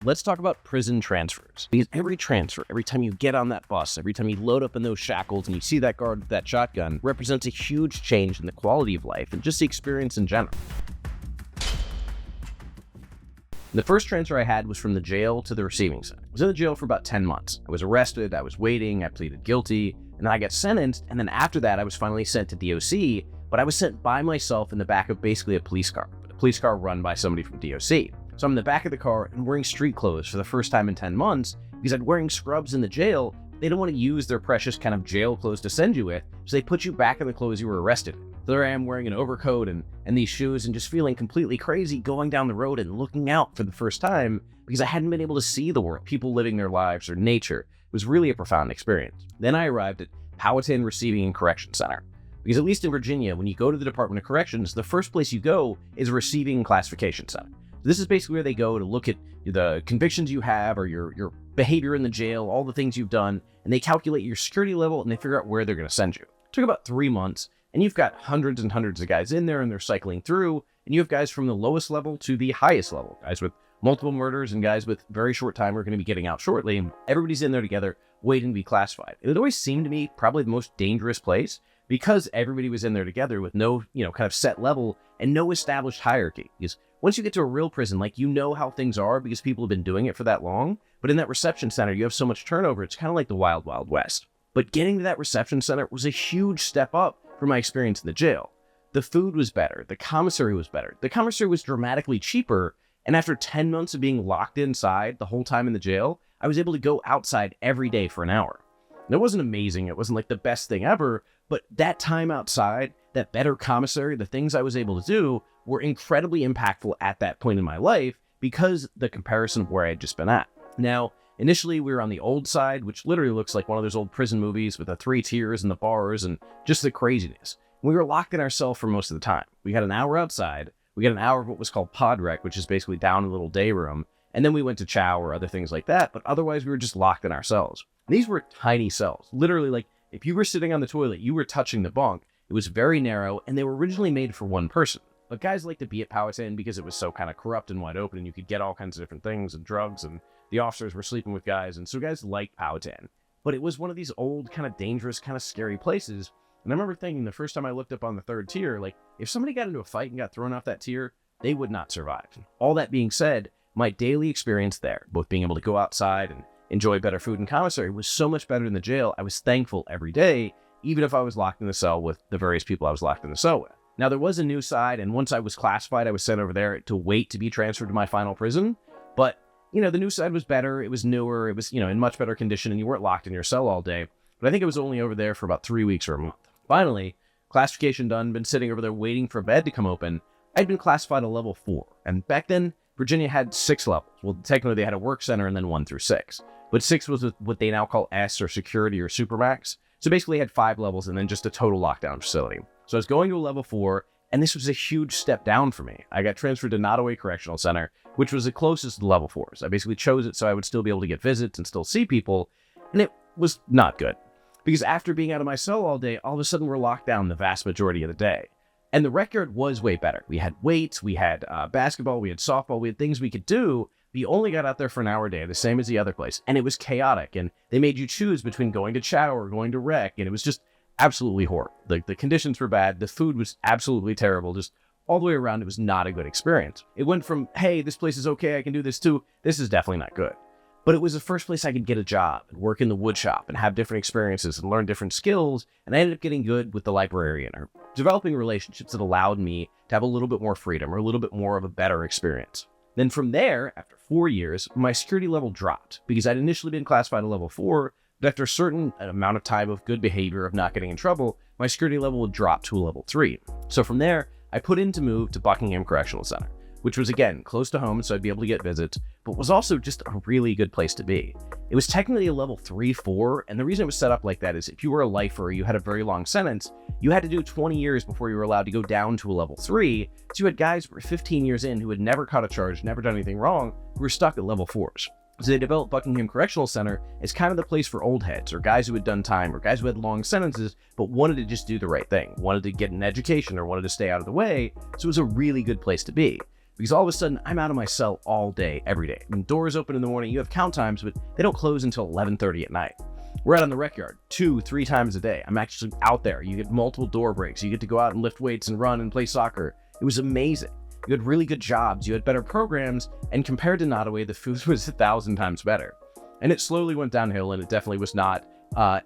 Let's talk about prison transfers. Because every transfer, every time you get on that bus, every time you load up in those shackles and you see that guard with that shotgun, represents a huge change in the quality of life and just the experience in general. The first transfer I had was from the jail to the receiving center. I was in the jail for about 10 months. I was arrested, I was waiting, I pleaded guilty, and then I got sentenced, and then after that I was finally sent to DOC, but I was sent by myself in the back of basically a police car run by somebody from DOC. So I'm in the back of the car and wearing street clothes for the first time in 10 months because I'm wearing scrubs in the jail. They don't want to use their precious kind of jail clothes to send you with, so they put you back in the clothes you were arrested in. So there I am wearing an overcoat and these shoes and just feeling completely crazy going down the road and looking out for the first time because I hadn't been able to see the world, people living their lives or nature. It was really a profound experience. Then I arrived at Powhatan Receiving and Correction Center. Because at least in Virginia, when you go to the Department of Corrections, the first place you go is a Receiving and Classification Center. So this is basically where they go to look at the convictions you have or your behavior in the jail, all the things you've done, and they calculate your security level and they figure out where they're going to send you. It took about 3 months, and you've got hundreds and hundreds of guys in there and they're cycling through, and you have guys from the lowest level to the highest level, guys with multiple murders and guys with very short time are going to be getting out shortly. Everybody's in there together waiting to be classified. It always seemed to me probably the most dangerous place because everybody was in there together with no, kind of set level and no established hierarchy. Because once you get to a real prison, you know how things are because people have been doing it for that long. But in that reception center, you have so much turnover. It's kind of like the wild, wild west. But getting to that reception center was a huge step up from my experience in the jail. The food was better. The commissary was better. The commissary was dramatically cheaper. And after 10 months of being locked inside the whole time in the jail, I was able to go outside every day for an hour. And it wasn't amazing. It wasn't like the best thing ever. But that time outside, that better commissary, the things I was able to do were incredibly impactful at that point in my life because the comparison of where I had just been at. Now, initially we were on the old side, which literally looks like one of those old prison movies with the 3 tiers and the bars and just the craziness. We were locked in our cell for most of the time. We had an hour outside. We got an hour of what was called pod rec, which is basically down in a little day room. And then we went to chow or other things like that. But otherwise we were just locked in our cells. And these were tiny cells, literally if you were sitting on the toilet, you were touching the bunk. It was very narrow, and they were originally made for one person. But guys like to be at Powhatan because it was so kind of corrupt and wide open, and you could get all kinds of different things and drugs, and the officers were sleeping with guys, and so guys liked Powhatan. But it was one of these old, kind of dangerous, kind of scary places. And I remember thinking the first time I looked up on the 3rd tier, if somebody got into a fight and got thrown off that tier, they would not survive. All that being said, my daily experience there, both being able to go outside and enjoy better food and commissary, was so much better than the jail. I was thankful every day, even if I was locked in the cell with the various people I was locked in the cell with. Now, there was a new side, and once I was classified, I was sent over there to wait to be transferred to my final prison. But, the new side was better. It was newer. It was, in much better condition, and you weren't locked in your cell all day. But I think I was only over there for about 3 weeks or a month. Finally, classification done, been sitting over there waiting for a bed to come open. I'd been classified a level 4, and back then, Virginia had 6 levels. Well, technically, they had a work center and then 1 through 6. But 6 was what they now call S, or security, or supermax. So basically I had 5 levels and then just a total lockdown facility. So I was going to a level 4, and this was a huge step down for me. I got transferred to Nottoway Correctional Center, which was the closest to level 4s. I basically chose it so I would still be able to get visits and still see people, and it was not good. Because after being out of my cell all day, all of a sudden we're locked down the vast majority of the day. And the rec yard was way better. We had weights, we had basketball, we had softball, we had things we could do. But you only got out there for an hour a day, the same as the other place. And it was chaotic. And they made you choose between going to chow or going to rec. And it was just absolutely horrible. The conditions were bad. The food was absolutely terrible. Just all the way around, it was not a good experience. It went from, hey, this place is okay, I can do this too. This is definitely not good. But it was the first place I could get a job and work in the wood shop and have different experiences and learn different skills. And I ended up getting good with the librarian or developing relationships that allowed me to have a little bit more freedom or a little bit more of a better experience. Then from there, after 4 years, my security level dropped because I'd initially been classified a level 4, but after a certain amount of time of good behavior, of not getting in trouble, my security level would drop to a level 3. So from there, I put in to move to Buckingham Correctional Center, which was, again, close to home, so I'd be able to get visits, but was also just a really good place to be. It was technically a level 3-4, and the reason it was set up like that is if you were a lifer or you had a very long sentence, you had to do 20 years before you were allowed to go down to a level 3, so you had guys who were 15 years in who had never caught a charge, never done anything wrong, who were stuck at level 4s. So they developed Buckingham Correctional Center as kind of the place for old heads, or guys who had done time, or guys who had long sentences, but wanted to just do the right thing, wanted to get an education, or wanted to stay out of the way, so it was a really good place to be. because all of a sudden I'm out of my cell all day, every day. I mean, doors open in the morning, you have count times, but they don't close until 11:30 at night. We're out on the rec yard 2-3 times a day. I'm actually out there. You get multiple door breaks. You get to go out and lift weights and run and play soccer. It was amazing. You had really good jobs. You had better programs. And compared to Nottoway, the food was 1,000 times better. And it slowly went downhill, and it definitely was not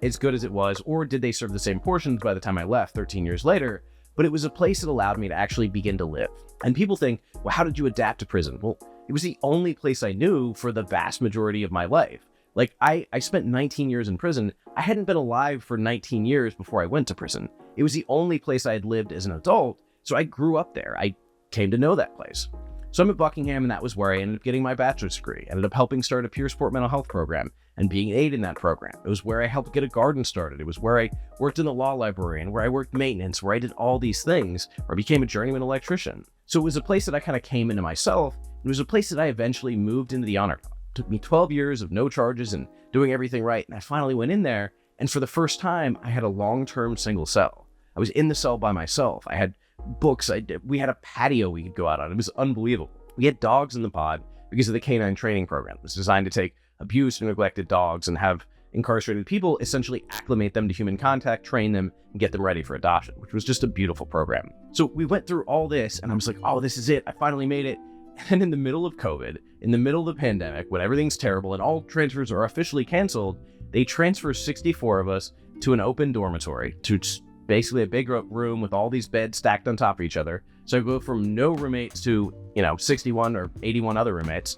as good as it was, or did they serve the same portions by the time I left 13 years later. But it was a place that allowed me to actually begin to live. And people think, well, how did you adapt to prison? Well, it was the only place I knew for the vast majority of my life. Like, I spent 19 years in prison. I hadn't been alive for 19 years before I went to prison. It was the only place I had lived as an adult, so I grew up there. I came to know that place. So I'm at Buckingham, and that was where I ended up getting my bachelor's degree. I ended up helping start a peer support mental health program and being an aide in that program. It was where I helped get a garden started. It was where I worked in the law library and where I worked maintenance, where I did all these things, where I became a journeyman electrician. So it was a place that I kind of came into myself. It was a place that I eventually moved into the honor club. It took me 12 years of no charges and doing everything right. And I finally went in there. And for the first time, I had a long-term single cell. I was in the cell by myself. I had books. We had a patio we could go out on. It was unbelievable. We had dogs in the pod because of the canine training program. It was designed to take abused and neglected dogs and have incarcerated people essentially acclimate them to human contact, train them, and get them ready for adoption, which was just a beautiful program. So we went through all this, and I was like, oh, this is it. I finally made it. And in the middle of COVID, in the middle of the pandemic, when everything's terrible and all transfers are officially canceled, they transfer 64 of us to an open dormitory, to basically a big room with all these beds stacked on top of each other. So I go from no roommates to, 61 or 81 other roommates.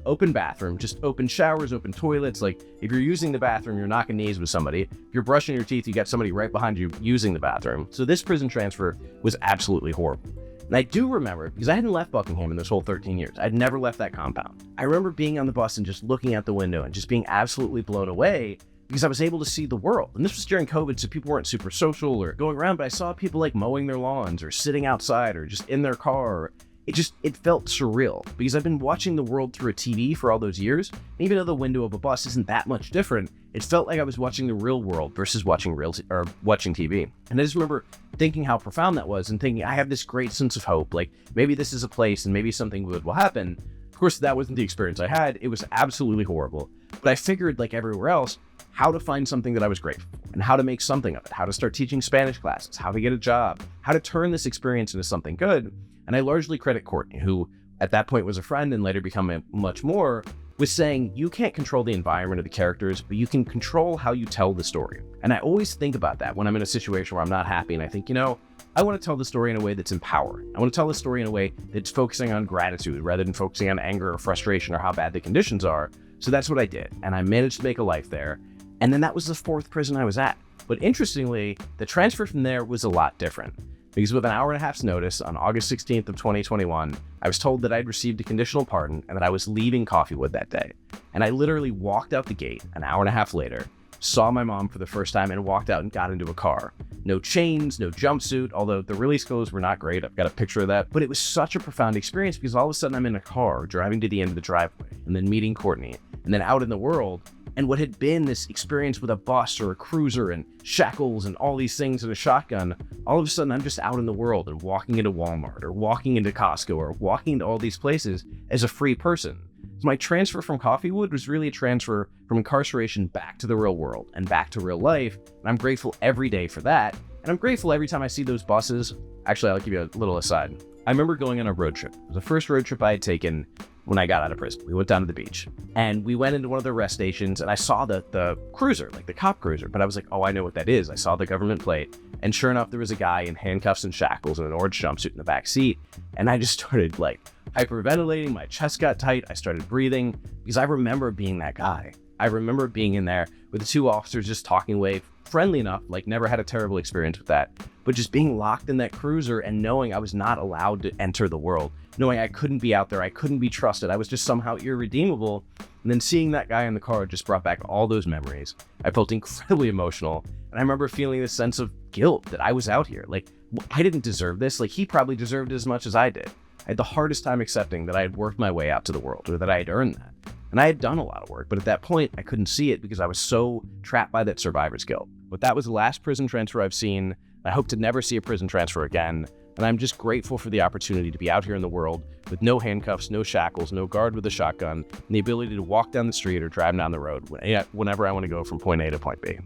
Open bathroom, just open showers, open toilets. Like, if you're using the bathroom, you're knocking knees with somebody. If you're brushing your teeth, you got somebody right behind you using the bathroom. So this prison transfer was absolutely horrible. And I do remember, because I hadn't left Buckingham in this whole 13 years. I'd never left that compound. I remember being on the bus and just looking out the window and just being absolutely blown away because I was able to see the world. And this was during COVID, so people weren't super social or going around, but I saw people like mowing their lawns or sitting outside or just in their car. It felt surreal because I've been watching the world through a TV for all those years. And even though the window of a bus isn't that much different, it felt like I was watching the real world versus watching TV. And I just remember thinking how profound that was and thinking I have this great sense of hope. Like, maybe this is a place and maybe something good will happen. Of course, that wasn't the experience I had. It was absolutely horrible. But I figured, like everywhere else, how to find something that I was grateful for and how to make something of it, how to start teaching Spanish classes, how to get a job, how to turn this experience into something good. And I largely credit Courtney, who at that point was a friend and later become much more, was saying, you can't control the environment of the characters, but you can control how you tell the story. And I always think about that when I'm in a situation where I'm not happy and I think, I want to tell the story in a way that's empowering. I want to tell the story in a way that's focusing on gratitude rather than focusing on anger or frustration or how bad the conditions are. So that's what I did. And I managed to make a life there. And then that was the fourth prison I was at. But interestingly, the transfer from there was a lot different. Because with an hour and a half's notice on August 16th of 2021, I was told that I'd received a conditional pardon and that I was leaving Coffeewood that day. And I literally walked out the gate an hour and a half later, saw my mom for the first time, and walked out and got into a car. No chains, no jumpsuit, although the release clothes were not great. I've got a picture of that. But it was such a profound experience because all of a sudden I'm in a car driving to the end of the driveway and then meeting Courtney and then out in the world. And what had been this experience with a bus or a cruiser and shackles and all these things and a shotgun, all of a sudden I'm just out in the world and walking into Walmart or walking into Costco or walking into all these places as a free person. So my transfer from Coffeewood was really a transfer from incarceration back to the real world and back to real life. And I'm grateful every day for that. And I'm grateful every time I see those buses. Actually, I'll give you a little aside. I remember going on a road trip. It was the first road trip I had taken when I got out of prison. We went down to the beach and we went into one of the rest stations and I saw the cruiser, like the cop cruiser, but I was like, oh, I know what that is. I saw the government plate. And sure enough, there was a guy in handcuffs and shackles and an orange jumpsuit in the back seat. And I just started like hyperventilating. My chest got tight. I started breathing because I remember being that guy. I remember being in there with the two officers just talking away, friendly enough, like never had a terrible experience with that, but just being locked in that cruiser and knowing I was not allowed to enter the world, knowing I couldn't be out there, I couldn't be trusted, I was just somehow irredeemable. And then seeing that guy in the car just brought back all those memories. I felt incredibly emotional. And I remember feeling this sense of guilt that I was out here. Like, I didn't deserve this. Like, he probably deserved it as much as I did. I had the hardest time accepting that I had worked my way out to the world or that I had earned that. And I had done a lot of work, but at that point, I couldn't see it because I was so trapped by that survivor's guilt. But that was the last prison transfer I've seen. I hope to never see a prison transfer again. And I'm just grateful for the opportunity to be out here in the world with no handcuffs, no shackles, no guard with a shotgun, and the ability to walk down the street or drive down the road whenever I want to go from point A to point B.